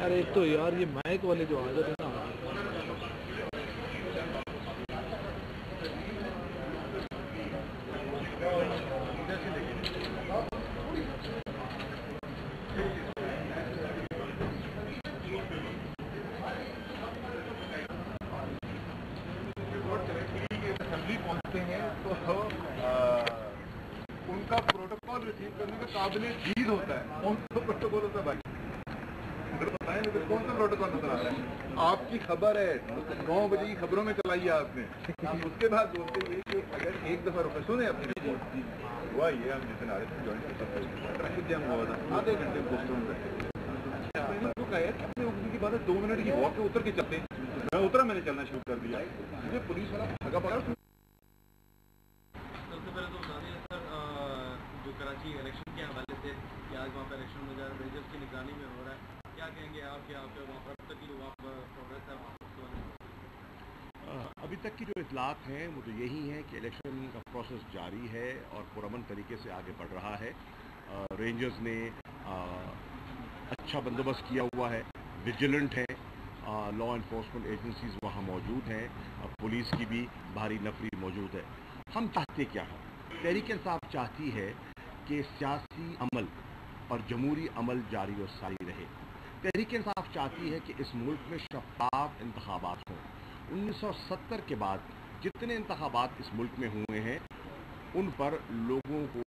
अरे एक तो यार ये माइक वाले जो आदत है ना, असेंबली पहुंचते हैं तो उनका प्रोटोकॉल रिसीव करने का काबिल जीद होता है। कौन सा प्रोटोकॉल होता है भाई, बताएं मुझे कौन सा प्रोटोकॉल नजर आ रहा है? आपकी खबर है 9 बजे की खबरों में चलाई है आपने, आप उसके बाद बोलते हैं कि अगर एक दफा रुपये सुने अपनी रिपोर्ट हुआ ये हम जिस दिन आ रहे थे ज्वाइंट ट्रैफिक जैम हुआ था, आधे घंटे पोस्टों में की बात है 2 मिनट की वॉक पे उतर के चलते हैं। मैं उतरा, मैंने चलना शुरू कर दिया, मुझे पुलिस वाला ठगा पकड़ा। सबसे पहले तो बता दें सर, जो कराची इलेक्शन के हवाले से कि आज वहाँ पर इलेक्शन में रेंजर्स की निगरानी में हो रहा है, क्या कहेंगे आप कि आप वहाँ पर अब तक की जो वहाँ पर प्रोग्रेस है अभी तक की जो इतलात हैं वो तो यही है कि इलेक्शन का प्रोसेस जारी है और पुरअमन तरीके से आगे बढ़ रहा है। रेंजर्स ने अच्छा बंदोबस्त किया हुआ है, विजिलेंट है, लॉ एनफोर्समेंट एजेंसीज वहाँ मौजूद हैं, पुलिस की भी भारी नफरी मौजूद है। हम चाहते क्या हैं? तहरीक इंसाफ चाहती है कि सियासी अमल और जमहूरी अमल जारी और सारी रहे। तहरीक इंसाफ चाहती है कि इस मुल्क में शफाफ इंतखाबात हों। 1970 के बाद जितने इंतखाबात इस मुल्क में हुए हैं उन पर लोगों को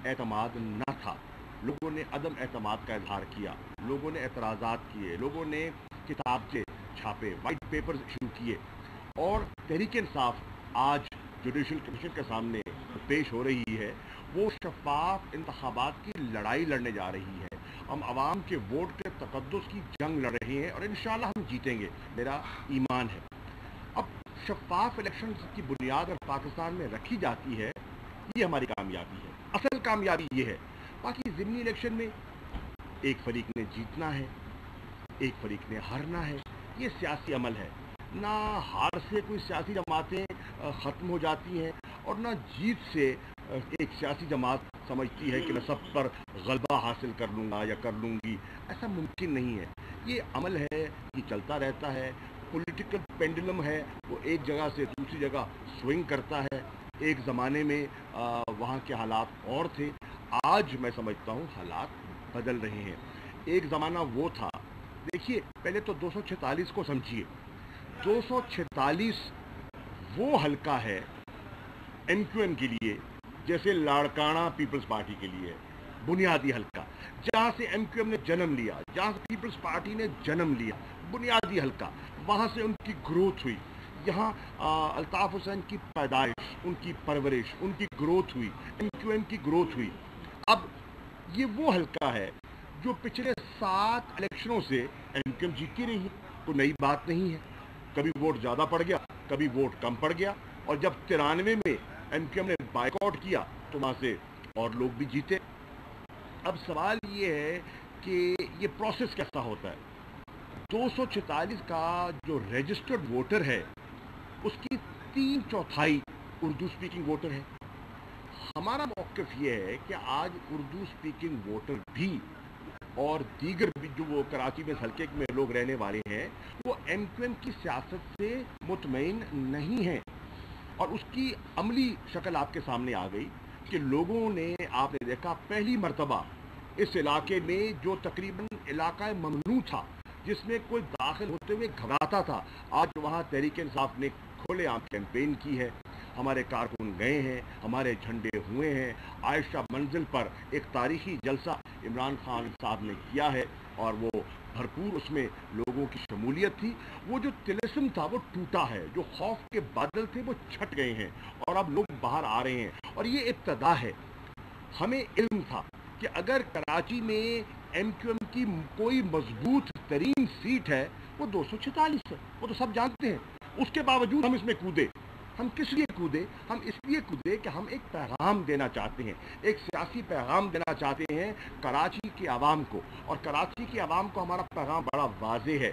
एतमाद न था, लोगों ने अदम एतमाद का इजहार किया, लोगों ने एतराज़ात किए, लोगों ने किताबचे छापे, वाइट पेपर्स इशू किए। और तहरीक इंसाफ आज जुडिशल कमीशन के सामने पेश हो रही है, वो शफाफ इंतखाबात की लड़ाई लड़ने जा रही है। हम आवाम के वोट के तकद्दुस की जंग लड़ रहे हैं और इंशाअल्लाह हम जीतेंगे, मेरा ईमान है। अब शफाफ इलेक्शन की बुनियाद अगर पाकिस्तान में रखी जाती है, ये हमारी कामयाबी है, असल कामयाबी ये है। बाकी ज़िमनी इलेक्शन में एक फरीक ने जीतना है, एक फरीक ने हारना है, ये सियासी अमल है। ना हार से कोई सियासी जमातें ख़त्म हो जाती हैं और ना जीत से एक सियासी जमात समझती है कि मैं सब पर गलबा हासिल कर लूँगा या कर लूँगी। ऐसा मुमकिन नहीं है। ये अमल है कि चलता रहता है, पॉलिटिकल पेंडुलम है, वो एक जगह से दूसरी जगह स्विंग करता है। एक ज़माने में वहाँ के हालात और थे, आज मैं समझता हूँ हालात बदल रहे हैं। एक ज़माना वो था, देखिए पहले तो 246 को समझिए, 246 वो हल्का है MQM के लिए जैसे लाड़काना पीपल्स पार्टी के लिए बुनियादी हल्का, जहाँ से MQM ने जन्म लिया, जहाँ से पीपल्स पार्टी ने जन्म लिया, बुनियादी हल्का, वहाँ से उनकी ग्रोथ हुई। यहाँ अल्ताफ़ हुसैन की पैदाइश, उनकी परवरिश, उनकी ग्रोथ हुई, MQM की ग्रोथ हुई। अब ये वो हल्का है जो पिछले 7 इलेक्शनों से MQM जीतती रही है, तो नई बात नहीं है। कभी वोट ज़्यादा पड़ गया, कभी वोट कम पड़ गया, और जब 93 में MQM ने बाइकआउट किया तो वहाँ से और लोग भी जीते। अब सवाल ये है कि ये प्रोसेस कैसा होता है। 246 का जो रजिस्टर्ड वोटर है उसकी 3/4 उर्दू स्पीकिंग वोटर है। हमारा मौक़िफ़ ये है कि आज उर्दू स्पीकिंग वोटर भी और दीगर भी जो वो कराची में इस हल्के में लोग रहने वाले हैं वो MQM की सियासत से मुतमईन नहीं हैं। और उसकी अमली शक्ल आपके सामने आ गई कि लोगों ने, आपने देखा पहली मर्तबा इस इलाके में जो तकरीबन इलाका ममनू था, जिसमें कोई दाखिल होते हुए घबराता था, आज वहाँ तहरीक इंसाफ ने खुलेआम कैंपेन की है। हमारे कारकुन गए हैं, हमारे झंडे हुए हैं। आयशा मंजिल पर एक तारीखी जलसा इमरान खान साहब ने किया है और वो भरपूर उसमें लोगों की शमूलियत थी। वो जो तिलिस्म था वो टूटा है, जो खौफ के बादल थे वो छट गए हैं और अब लोग बाहर आ रहे हैं। और ये इब्तदा है। हमें इल्म था कि अगर कराची में MQM की कोई मजबूत तरीन सीट है वो 246 है, वो तो सब जानते हैं। उसके बावजूद हम इसमें कूदे। हम किस लिए कूदे? हम इसलिए कूदे कि हम एक पैगाम देना चाहते हैं, एक सियासी पैगाम देना चाहते हैं कराची की आवाम को। और कराची की आवाम को हमारा पैगाम बड़ा वाज़े है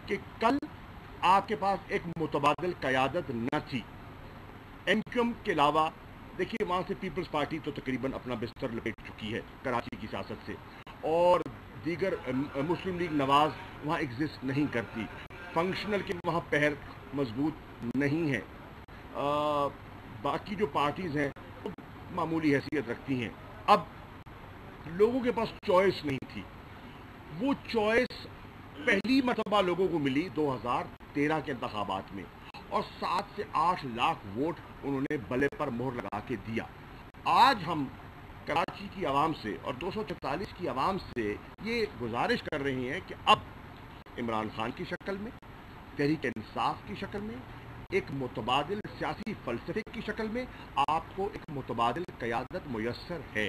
कि कल आपके पास एक मुतबादिल क़यादत न थी। MQM के अलावा देखिए वहाँ से पीपल्स पार्टी तो तकरीबन अपना बिस्तर लपेट चुकी है कराची की सियासत से, और दीगर मुस्लिम लीग नवाज वहाँ एग्जिस्ट नहीं करती, फंक्शनल के वहाँ पैर मजबूत नहीं है। बाकी जो पार्टीज़ हैं वो मामूली हैसियत रखती हैं। अब लोगों के पास चॉइस नहीं थी, वो चॉइस पहली मरतबा लोगों को मिली 2013 के इंतखाबात में, और 7 से 8 लाख वोट उन्होंने बल्ले पर मोहर लगा के दिया। आज हम कराची की आवाम से और 244 की आवाम से ये गुजारिश कर रहे हैं कि अब इमरान खान की शक्ल में, तहरीक इंसाफ की शक्ल में, एक मुतबादिल सियासी फलसफे की शक्ल में आपको एक मुतबादिल क़यादत मुयस्सर है।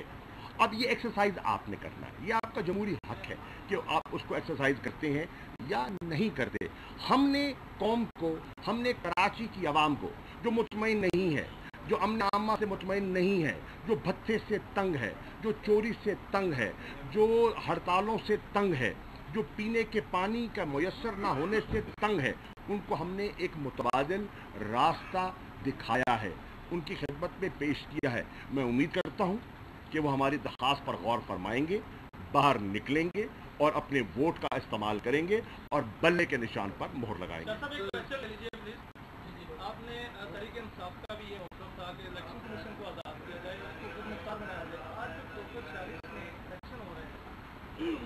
अब ये एक्सरसाइज आपने करना है, ये आपका जमहूरी हक है कि आप उसको एक्सरसाइज करते हैं या नहीं करते। हमने कौम को, हमने कराची की आवाम को जो मुतमईन नहीं है, जो अमन आमा से मुतमईन नहीं है, जो भत्ते से तंग है, जो चोरी से तंग है, जो हड़तालों से तंग है, जो पीने के पानी का मुयस्सर ना होने से तंग है, उनको हमने एक मुतबादिल रास्ता दिखाया है, उनकी खिदमत में पेश किया है। मैं उम्मीद करता हूँ कि वो हमारी दरख्वास्त पर गौर फरमाएंगे, बाहर निकलेंगे और अपने वोट का इस्तेमाल करेंगे और बल्ले के निशान पर मोहर लगाएंगे। आपने तहरीक इंसाफ का भी ये मौक़िफ़ था कि इलेक्शन कमीशन को आज़ाद किया जाए, उसको खुद मुख्तार बनाया जाए। आज जब 246 में इलेक्शन हो रहे हैं,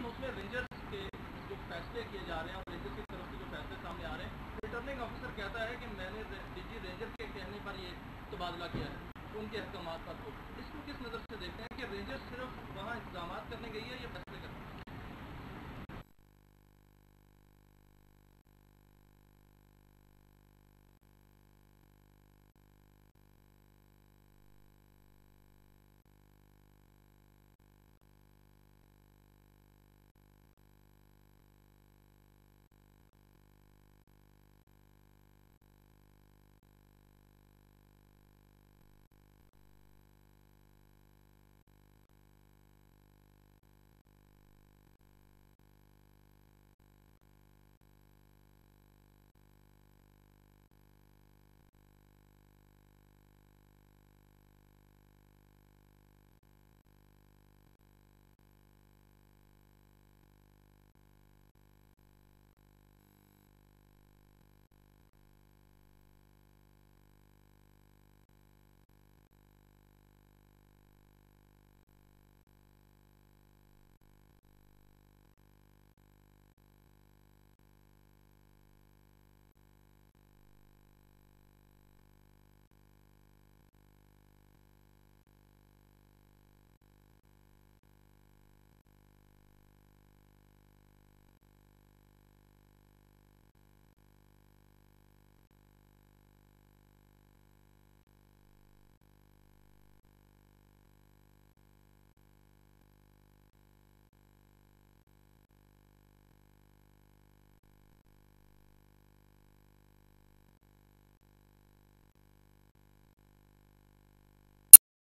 उसमें रेंजर्स के जो फैसले किए जा रहे हैं और रेंजर्स की तरफ से जो फैसले सामने आ रहे हैं, रिटर्निंग ऑफिसर कहता है कि मैंने डीजी रेंजर के कहने पर ये तबादला किया है, उनके अहकामात पर। तो इसको किस नज़र से देखते हैं कि रेंजर्स सिर्फ वहाँ इंतजाम करने गई है या फैसले करने?